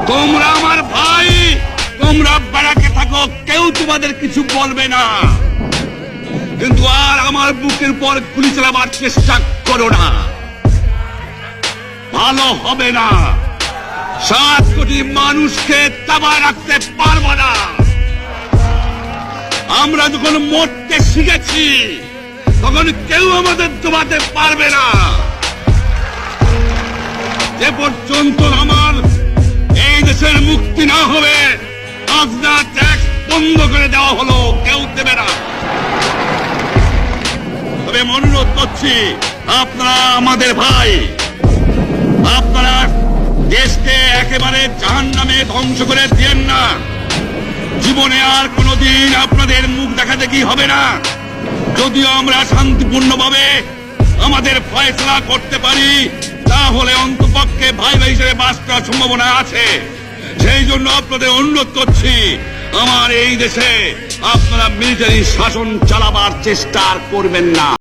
তোমরা আমার ভাই, তোমরা বাড়াকে থাকো, কেউ তোমাদের কিছু বলবে না, কিন্তু আর আমার বুকের পর গুলি চালাবার চেষ্টা করো না, ভালো হবে না। 7 কোটি মানুষকে তাবায় রাখতে পারবো না। আমরা যখন মরতে শিখেছি তখন কেউ আমাদের দমাতে পারবে না। যে পর্যন্ত আমার এই দেশের মুক্তি না হবে, খাজনা ট্যাক্স বন্ধ করে দেওয়া হলো, কেউ দেবে না। তবে অনুরোধ করছি, আপনারা আমাদের ভাই, আপনারা দেশকে একেবারে জাহান্নামে ধ্বংস করে দিয়েন না। জীবনে আর কোনোদিন আপনাদের মুখ দেখা দেখি হবে না। যদিও আমরা শান্তিপূর্ণভাবে আমাদের ফয়সলা করতে পারি, তাহলে অন্তপক্ষে ভাই ভাই হিসেবে বাস করার সম্ভাবনা আছে। সেই জন্য আপনাদের অনুরোধ করছি, আমার এই দেশে আপনারা মিলিটারি শাসন চালাবার চেষ্টা করবেন না।